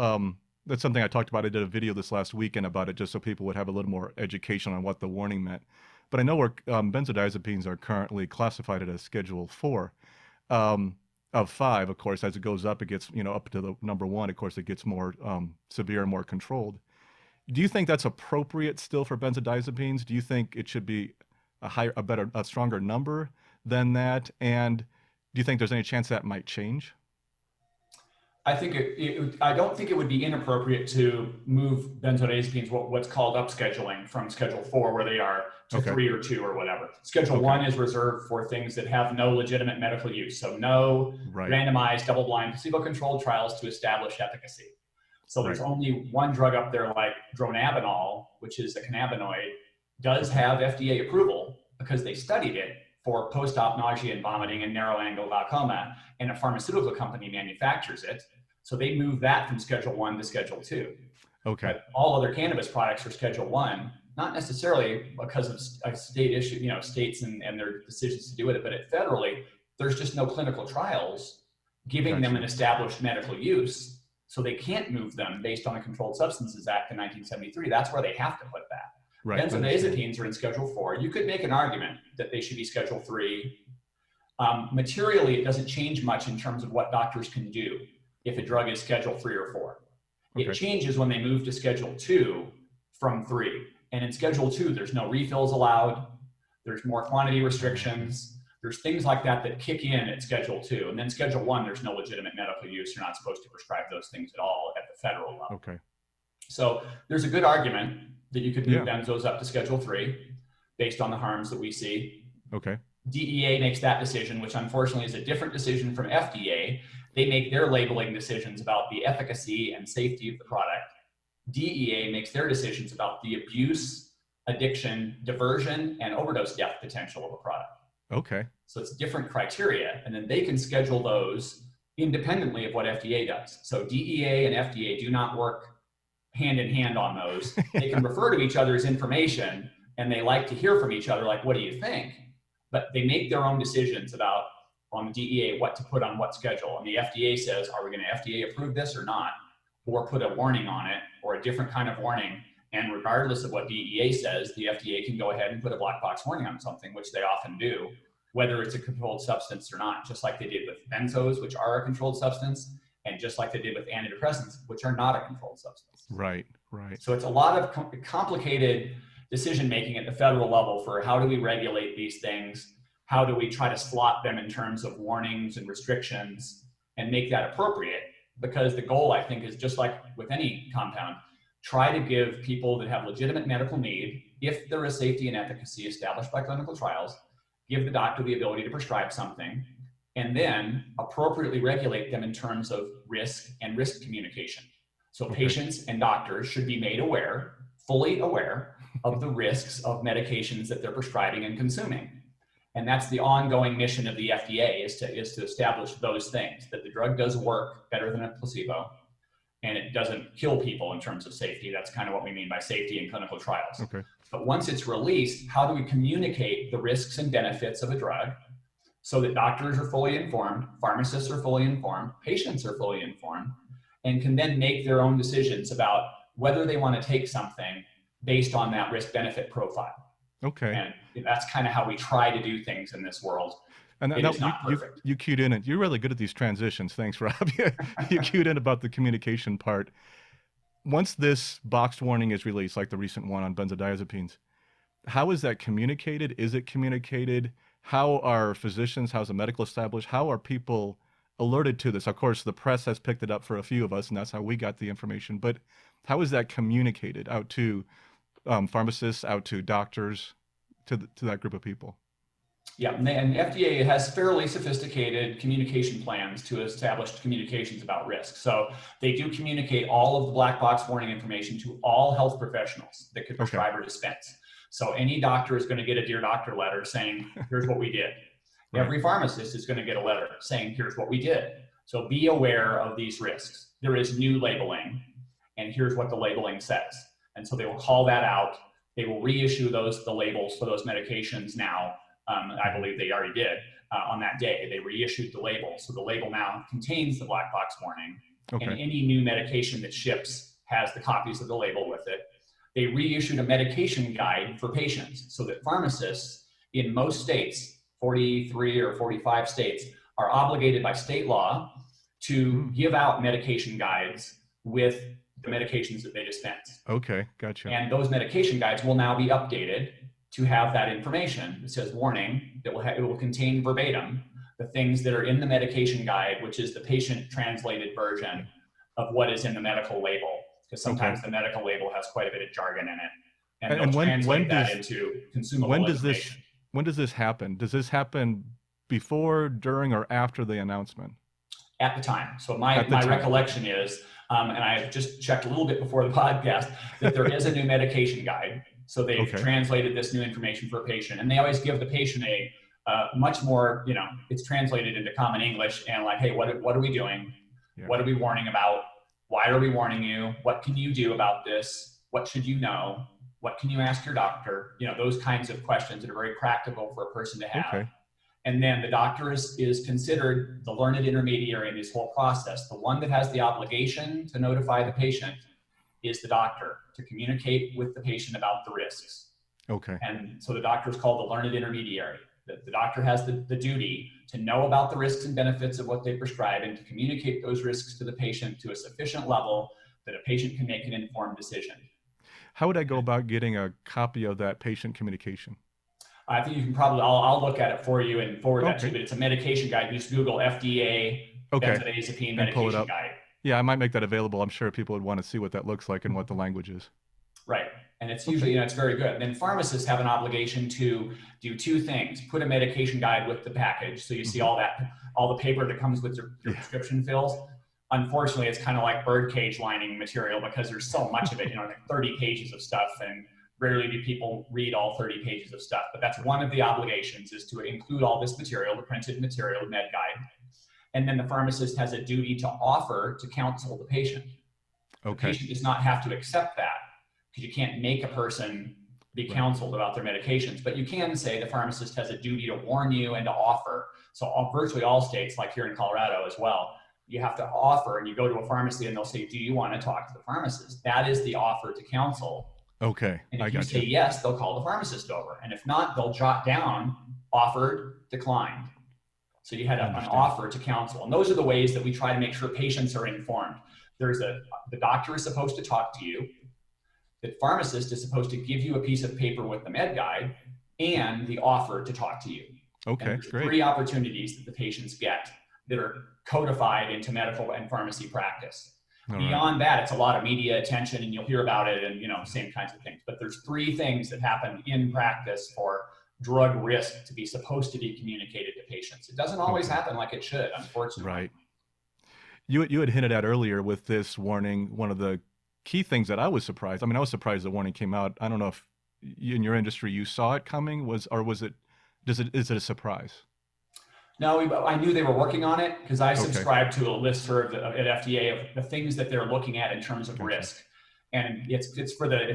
That's something I talked about. I did a video this last weekend about it, just so people would have a little more education on what the warning meant. But I know where benzodiazepines are currently classified as Schedule 4 of 5. Of course, as it goes up, it gets up to the number 1. Of course, it gets more severe and more controlled. Do you think that's appropriate still for benzodiazepines? Do you think it should be a stronger number than that? And do you think there's any chance that might change? I think I don't think it would be inappropriate to move benzodiazepines, what's called upscheduling, from Schedule 4, where they are, to 3 or 2 or whatever. Schedule 1 is reserved for things that have no legitimate medical use. So no randomized, double-blind, placebo-controlled trials to establish efficacy. So there's only one drug up there, like dronabinol, which is a cannabinoid, does have FDA approval because they studied it for post-op nausea and vomiting and narrow-angle glaucoma, and a pharmaceutical company manufactures it. So they moved that from Schedule 1 to Schedule 2. But all other cannabis products are Schedule 1, not necessarily because of state issue, states and their decisions to do with it, but federally, there's just no clinical trials giving them an established medical use. So they can't move them based on the Controlled Substances Act in 1973. That's where they have to put that. Benzodiazepines are in Schedule 4. You could make an argument that they should be Schedule 3. Materially, it doesn't change much in terms of what doctors can do. if a drug is Schedule 3 or 4. Okay. It changes when they move to Schedule 2 from 3. And in Schedule 2, there's no refills allowed. There's more quantity restrictions. There's things like that that kick in at Schedule 2. And then Schedule 1, there's no legitimate medical use. You're not supposed to prescribe those things at all at the federal level. Okay. So there's a good argument that you could move Yeah. benzos up to Schedule 3 based on the harms that we see. Okay. DEA makes that decision, which unfortunately is a different decision from FDA. They make their labeling decisions about the efficacy and safety of the product. DEA makes their decisions about the abuse, addiction, diversion, and overdose death potential of a product. Okay. So it's different criteria, and then they can schedule those independently of what FDA does. So DEA and FDA do not work hand in hand on those. They can refer to each other's information, and they like to hear from each other, like, what do you think? But they make their own decisions about, on the DEA, what to put on what schedule. And the FDA says, are we going to FDA approve this or not? Or put a warning on it, or a different kind of warning. And regardless of what DEA says, the FDA can go ahead and put a black box warning on something, which they often do, whether it's a controlled substance or not, just like they did with benzos, which are a controlled substance, and just like they did with antidepressants, which are not a controlled substance. Right, right. So it's a lot of complicated decision-making at the federal level for how do we regulate these things? How do we try to slot them in terms of warnings and restrictions and make that appropriate? Because the goal, I think, is just like with any compound, try to give people that have legitimate medical need, if there is safety and efficacy established by clinical trials, give the doctor the ability to prescribe something, and then appropriately regulate them in terms of risk and risk communication. So patients and doctors should be made aware, fully aware, of the risks of medications that they're prescribing and consuming. And that's the ongoing mission of the FDA, is to establish those things, that the drug does work better than a placebo, and it doesn't kill people in terms of safety. That's kind of what we mean by safety in clinical trials. Okay. But once it's released, how do we communicate the risks and benefits of a drug so that doctors are fully informed, pharmacists are fully informed, patients are fully informed, and can then make their own decisions about whether they want to take something based on that risk-benefit profile. Okay. And that's kind of how we try to do things in this world. And you cued in, and you're really good at these transitions. Thanks, Rob. You cued in about the communication part. Once this boxed warning is released, like the recent one on benzodiazepines, how is that communicated? Is it communicated? How are physicians, how's the medical establishment, how are people alerted to this? Of course, the press has picked it up for a few of us, and that's how we got the information. But how is that communicated out to pharmacists, out to doctors, to that group of people? Yeah, and FDA has fairly sophisticated communication plans to establish communications about risk. So they do communicate all of the black box warning information to all health professionals that could prescribe or dispense. So any doctor is going to get a Dear Doctor letter saying, here's what we did. Right. Every pharmacist is going to get a letter saying, here's what we did. So be aware of these risks. There is new labeling, and here's what the labeling says. And so they will call that out. They will reissue the labels for those medications now. I believe they already did on that day. They reissued the label. So the label now contains the black box warning. Okay. And any new medication that ships has the copies of the label with it. They reissued a medication guide for patients so that pharmacists in most states, 43 or 45 states, are obligated by state law to give out medication guides with the medications that they dispense. Okay, gotcha. And those medication guides will now be updated to have that information. It says warning, it will contain verbatim the things that are in the medication guide, which is the patient translated version of what is in the medical label. Because sometimes the medical label has quite a bit of jargon in it. And translate that into consumable information. When does this happen? Does this happen before, during, or after the announcement? At the time. So my recollection is, and I just checked a little bit before the podcast, that there is a new medication guide. So they've translated this new information for a patient, and they always give the patient a much more, it's translated into common English, and like, hey, what are we doing? Yeah. What are we warning about? Why are we warning you? What can you do about this? What should you know? What can you ask your doctor? Those kinds of questions that are very practical for a person to have. Okay. And then the doctor is considered the learned intermediary in this whole process. The one that has the obligation to notify the patient is the doctor, to communicate with the patient about the risks. Okay. And so the doctor is called the learned intermediary. The doctor has the duty to know about the risks and benefits of what they prescribe and to communicate those risks to the patient to a sufficient level that a patient can make an informed decision. How would I go about getting a copy of that patient communication? I think you can probably, I'll look at it for you and forward that to you, but it's a medication guide. You just Google FDA benzodiazepine and pull it medication up. guide. Yeah, I might make that available. I'm sure people would want to see what that looks like and what the language is. Right. And it's usually, it's very good. Then pharmacists have an obligation to do two things: put a medication guide with the package. So you see all the paper that comes with your prescription fills. Unfortunately, it's kind of like birdcage lining material because there's so much of it, like 30 pages of stuff, and rarely do people read all 30 pages of stuff. But that's one of the obligations, is to include all this material, the printed material, the med guide. And then the pharmacist has a duty to offer to counsel the patient. The patient does not have to accept that, because you can't make a person be counseled about their medications, but you can say the pharmacist has a duty to warn you and to offer. So virtually all states, like here in Colorado as well, you have to offer, and you go to a pharmacy and they'll say, do you want to talk to the pharmacist? That is the offer to counsel. Okay. And if you say yes, they'll call the pharmacist over. And if not, they'll jot down offered, declined. So you had an offer to counsel. And those are the ways that we try to make sure patients are informed. The doctor is supposed to talk to you. The pharmacist is supposed to give you a piece of paper with the med guide and the offer to talk to you. Okay, great. 3 opportunities that the patients get that are codified into medical and pharmacy practice. Beyond that, it's a lot of media attention, and you'll hear about it, and same kinds of things. But there's 3 things that happen in practice for drug risk to be supposed to be communicated to patients. It doesn't always happen like it should, unfortunately. Right. You had hinted at earlier with this warning, one of the key things that I was surprised. I mean, I was surprised the warning came out. I don't know if in your industry you saw it coming, is it a surprise? No, I knew they were working on it because I subscribe to a listserv at FDA of the things that they're looking at in terms of risk. And it's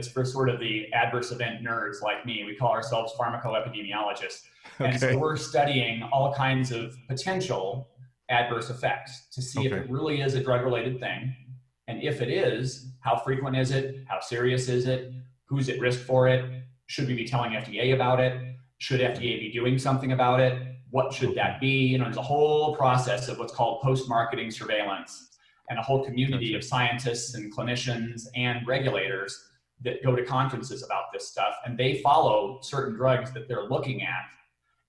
for sort of the adverse event nerds like me. We call ourselves pharmacoepidemiologists. And so we're studying all kinds of potential adverse effects to see if it really is a drug-related thing. And if it is, how frequent is it? How serious is it? Who's at risk for it? Should we be telling FDA about it? Should FDA be doing something about it? What should that be? There's a whole process of what's called post-marketing surveillance, and a whole community of scientists and clinicians and regulators that go to conferences about this stuff, and they follow certain drugs that they're looking at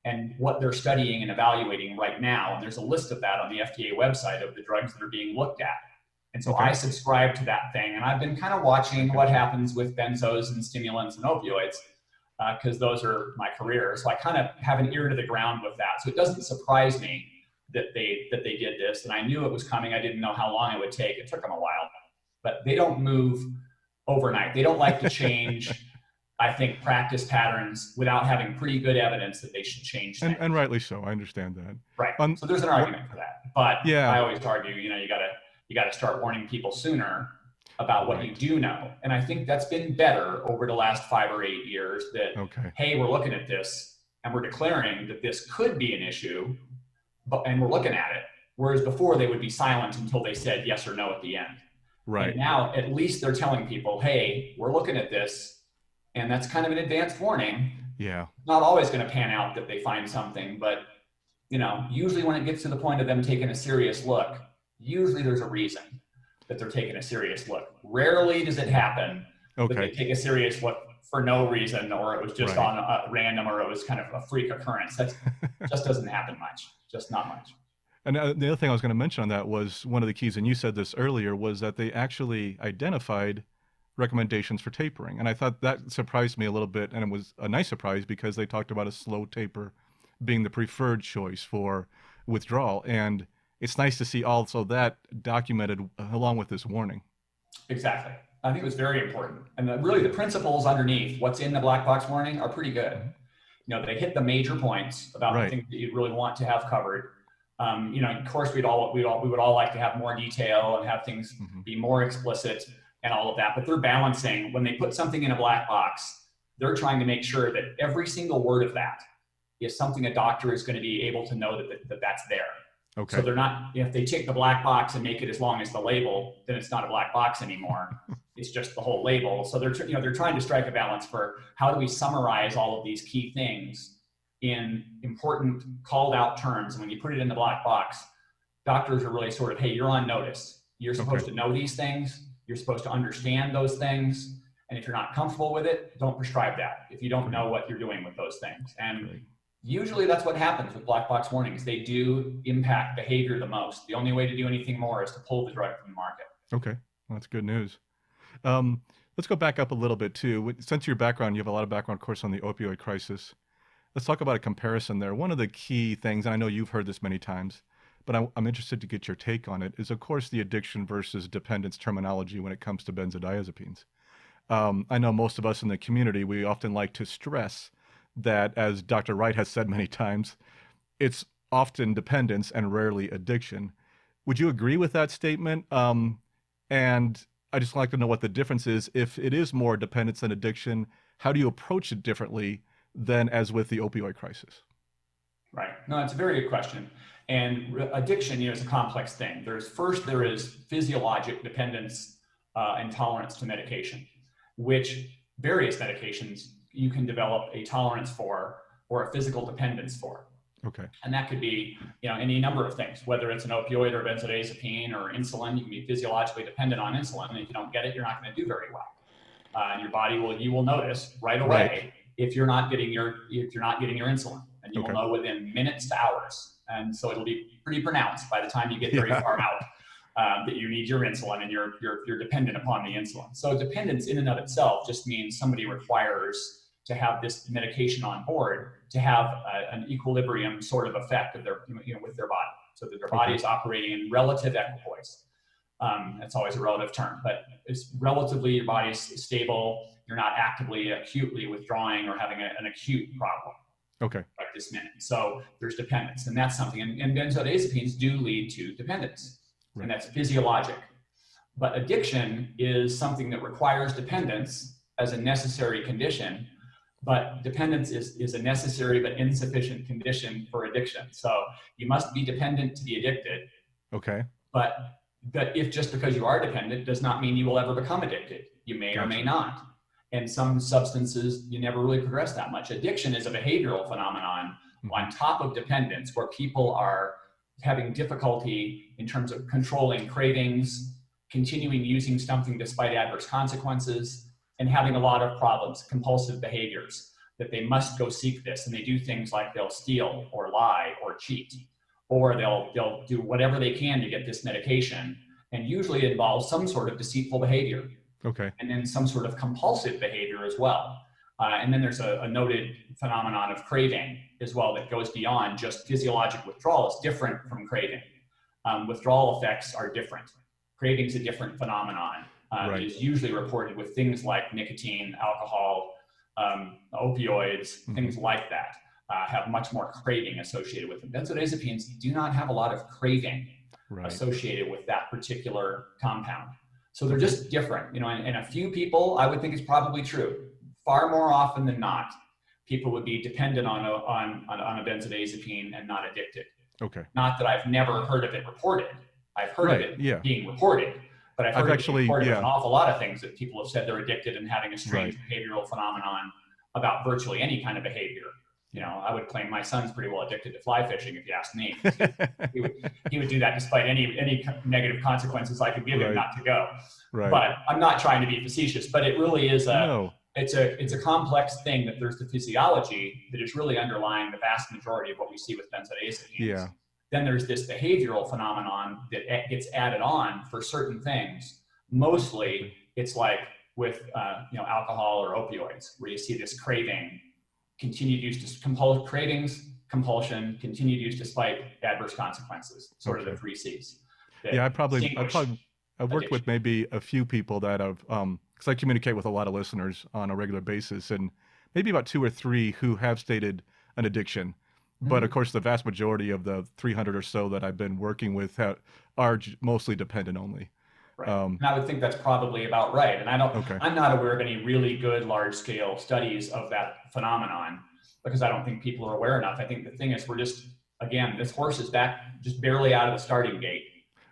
and what they're studying and evaluating right now. And there's a list of that on the FDA website of the drugs that are being looked at. And so I subscribe to that thing, and I've been kind of watching what happens with benzos and stimulants and opioids, because those are my career. So I kind of have an ear to the ground with that. So it doesn't surprise me that they did this, and I knew it was coming. I didn't know how long it would take. It took them a while, but they don't move overnight. They don't like to change, I think, practice patterns without having pretty good evidence that they should change things. And rightly so. I understand that. Right. So there's an argument for that. But I always argue, you got to start warning people sooner about what you do know. And I think that's been better over the last 5 or 8 years that, hey, we're looking at this and we're declaring that this could be an issue, and we're looking at it. Whereas before they would be silent until they said yes or no at the end. Right. And now at least they're telling people, hey, we're looking at this, and that's kind of an advanced warning. Yeah. Not always going to pan out that they find something, but usually when it gets to the point of them taking a serious look, usually there's a reason that they're taking a serious look. Rarely does it happen that they take a serious look for no reason, or it was just on a random, or it was kind of a freak occurrence. That just doesn't happen much, just not much. And the other thing I was going to mention on that was one of the keys, and you said this earlier, was that they actually identified recommendations for tapering. And I thought that surprised me a little bit, and it was a nice surprise because they talked about a slow taper being the preferred choice for withdrawal. And it's nice to see also that documented along with this warning. Exactly. I think it was very important. And really the principles underneath what's in the black box warning are pretty good. They hit the major points about the things that you really want to have covered. Of course, we would all like to have more detail and have things be more explicit and all of that, but they're balancing. When they put something in a black box, they're trying to make sure that every single word of that is something a doctor is going to be able to know that that's there. Okay. So they're not, if they take the black box and make it as long as the label, then it's not a black box anymore. It's just the whole label. So they're trying to strike a balance for how do we summarize all of these key things in important called out terms. And when you put it in the black box, doctors are really sort of, hey, you're on notice. You're supposed to know these things. You're supposed to understand those things. And if you're not comfortable with it, don't prescribe that if you don't know what you're doing with those things. And usually that's what happens with black box warnings. They do impact behavior the most. The only way to do anything more is to pull the drug from the market. Okay, well, that's good news. Let's go back up a little bit too. Since your background, you have a lot of background, of course, on the opioid crisis. Let's talk about a comparison there. One of the key things, and I know you've heard this many times, but I'm interested to get your take on it, is of course the addiction versus dependence terminology when it comes to benzodiazepines. I know most of us in the community, we often like to stress that, as Dr. Wright has said many times, it's often dependence and rarely addiction. Would you agree with that statement? And I just like to know what the difference is. If it is more dependence than addiction, how do you approach it differently than as with the opioid crisis? Right. No, that's a very good question. And addiction, is a complex thing. There is physiologic dependence and tolerance to medication, which various medications you can develop a tolerance for or a physical dependence for. Okay. And that could be, any number of things, whether it's an opioid or benzodiazepine or insulin. You can be physiologically dependent on insulin, and if you don't get it, you're not going to do very well. And your body you will notice right away if you're not getting your insulin, and you will know within minutes to hours. And so it'll be pretty pronounced by the time you get very far out that you need your insulin and you're dependent upon the insulin. So dependence in and of itself just means somebody requires to have this medication on board to have an equilibrium sort of effect of their, with their body, so that their body is operating in relative equipoise. That's always a relative term, but it's relatively, your body's stable. You're not actively, acutely withdrawing or having an acute problem. Okay. Right this minute. So there's dependence, and that's something. And benzodiazepines do lead to dependence, and that's physiologic. But addiction is something that requires dependence as a necessary condition. But dependence is a necessary but insufficient condition for addiction. So you must be dependent to be addicted. Okay. But if just because you are dependent does not mean you will ever become addicted. You may or may not. And some substances, you never really progress that much. Addiction is a behavioral phenomenon on top of dependence, where people are having difficulty in terms of controlling cravings, continuing using something despite adverse consequences, and having a lot of problems, compulsive behaviors, that they must go seek this. And they do things like they'll steal or lie or cheat, or they'll do whatever they can to get this medication. And usually it involves some sort of deceitful behavior. Okay. And then some sort of compulsive behavior as well. And then there's a noted phenomenon of craving as well that goes beyond just physiologic withdrawal. It's different from craving. Withdrawal effects are different. Craving's a different phenomenon. It is usually reported with things like nicotine, alcohol, opioids, things like that, have much more craving associated with them. Benzodiazepines do not have a lot of craving associated with that particular compound. So they're just different, and a few people, I would think it's probably true. Far more often than not, people would be dependent on a benzodiazepine and not addicted. Okay. Not that I've never heard of it reported. I've heard of it being reported, but I've heard it reported with an awful lot of things that people have said they're addicted and having a strange behavioral phenomenon about virtually any kind of behavior. I would claim my son's pretty well addicted to fly fishing, if you ask me. He would do that despite any negative consequences I could give him not to go. But I'm not trying to be facetious, but it really is it's a complex thing, that there's the physiology that is really underlying the vast majority of what we see with benzodiazepines. Then there's this behavioral phenomenon that gets added on for certain things. Mostly it's like with alcohol or opioids, where you see this craving, continued use to cravings, compulsion, continued use despite adverse consequences, sort of the 3 C's. I've worked with maybe a few people that have, because I communicate with a lot of listeners on a regular basis, and maybe about 2 or 3 who have stated an addiction. But of course, the vast majority of the 300 or so that I've been working with are mostly dependent only. And I would think that's probably about right. And I'm not aware of any really good large-scale studies of that phenomenon, because I don't think people are aware enough. I think the thing is, we're just, again, this horse is back just barely out of the starting gate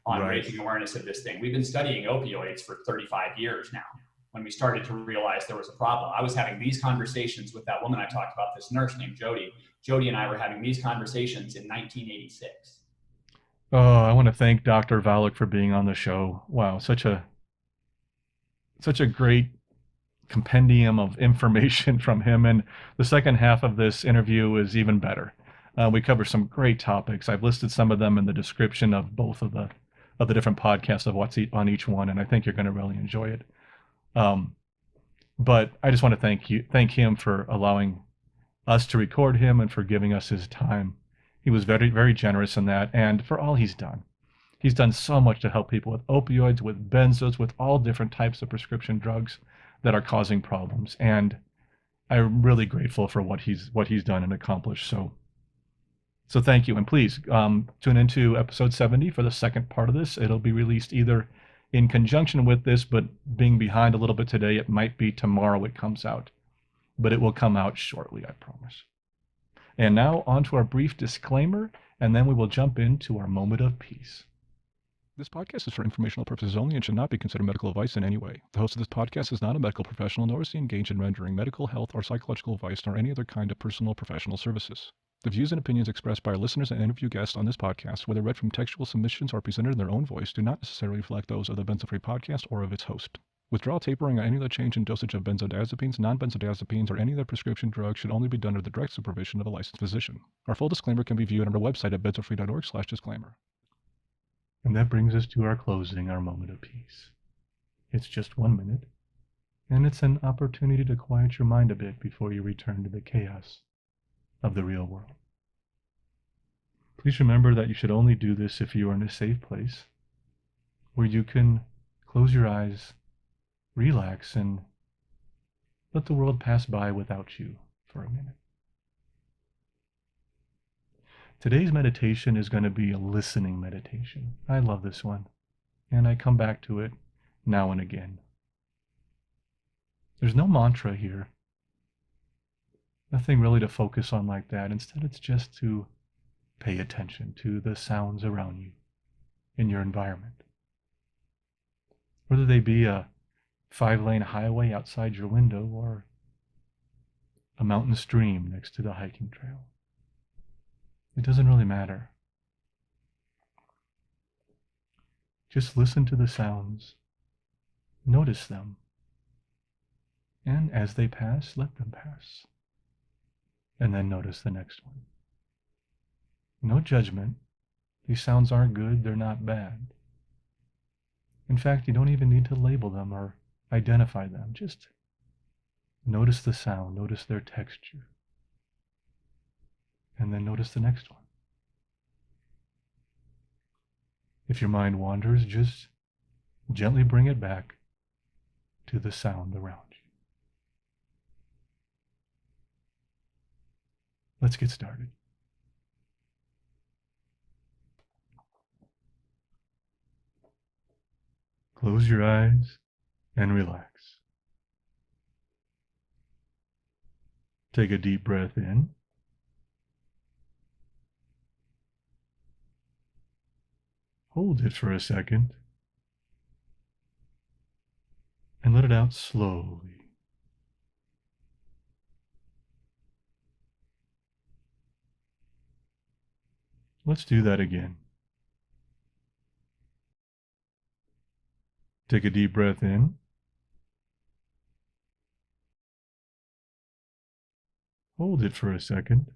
on raising awareness of this thing. We've been studying opioids for 35 years now, when we started to realize there was a problem. I was having these conversations with that woman I talked about, this nurse named Jody. Jody and I were having these conversations in 1986. Oh, I want to thank Dr. Valuck for being on the show. Wow, such a great compendium of information from him. And the second half of this interview is even better. We cover some great topics. I've listed some of them in the description of both of the different podcasts of what's on each one, and I think you're going to really enjoy it. But I just want to thank him for allowing us to record him and for giving us his time. He was very, very generous in that, and for all he's done. He's done so much to help people with opioids, with benzos, with all different types of prescription drugs that are causing problems. And I'm really grateful for what he's done and accomplished. So thank you. And please tune into episode 70 for the second part of this. It'll be released either in conjunction with this, but being behind a little bit today, it might be tomorrow it comes out. But it will come out shortly, I promise. And now on to our brief disclaimer, and then we will jump into our moment of peace. This podcast is for informational purposes only and should not be considered medical advice in any way. The host of this podcast is not a medical professional, nor is he engaged in rendering medical, health, or psychological advice, nor any other kind of personal or professional services. The views and opinions expressed by our listeners and interview guests on this podcast, whether read from textual submissions or presented in their own voice, do not necessarily reflect those of the Benzo Free podcast or of its host. Withdrawal, tapering, or any other change in dosage of benzodiazepines, non-benzodiazepines, or any other prescription drug should only be done under the direct supervision of a licensed physician. Our full disclaimer can be viewed on our website at benzofree.org/disclaimer. And that brings us to our closing, our moment of peace. It's just 1 minute, and it's an opportunity to quiet your mind a bit before you return to the chaos of the real world. Please remember that you should only do this if you are in a safe place where you can close your eyes, relax, and let the world pass by without you for a minute. Today's meditation is going to be a listening meditation. I love this one, and I come back to it now and again. There's no mantra here. Nothing really to focus on like that. Instead, it's just to pay attention to the sounds around you in your environment. Whether they be a 5-lane highway outside your window or a mountain stream next to the hiking trail. It doesn't really matter. Just listen to the sounds, notice them, and as they pass, let them pass. And then notice the next one. No judgment. These sounds aren't good, they're not bad. In fact, you don't even need to label them or identify them. Just notice the sound, notice their texture. And then notice the next one. If your mind wanders, just gently bring it back to the sound around you. Let's get started. Close your eyes and relax. Take a deep breath in. Hold it for a second. And let it out slowly. Let's do that again. Take a deep breath in. Hold it for a second.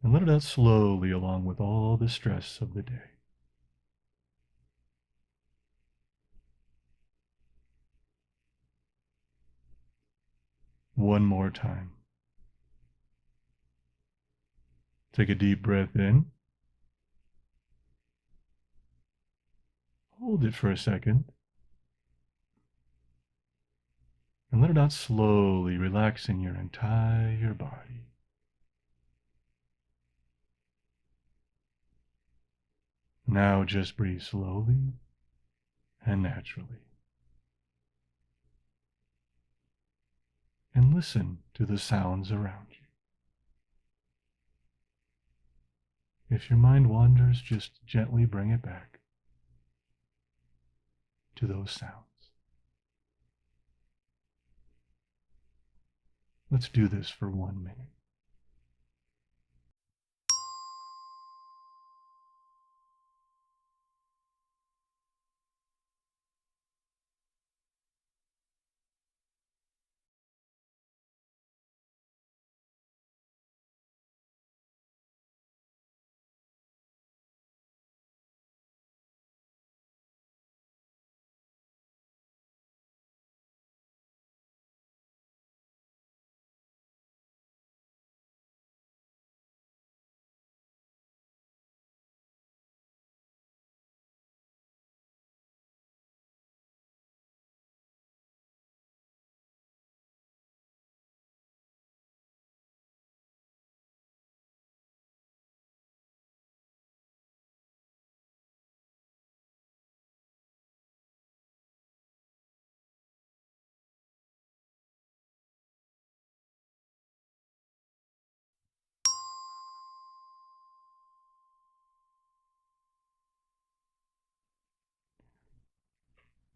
And let it out slowly along with all the stress of the day. One more time. Take a deep breath in. Hold it for a second. And let it out slowly, relaxing your entire body. Now just breathe slowly and naturally. And listen to the sounds around you. If your mind wanders, just gently bring it back to those sounds. Let's do this for 1 minute.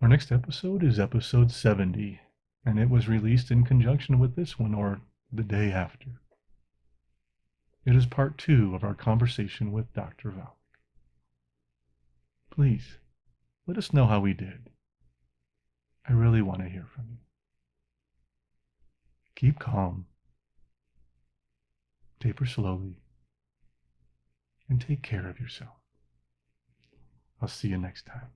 Our next episode is episode 70, and it was released in conjunction with this one or the day after. It is part 2 of our conversation with Dr. Valuck. Please, let us know how we did. I really want to hear from you. Keep calm, taper slowly, and take care of yourself. I'll see you next time.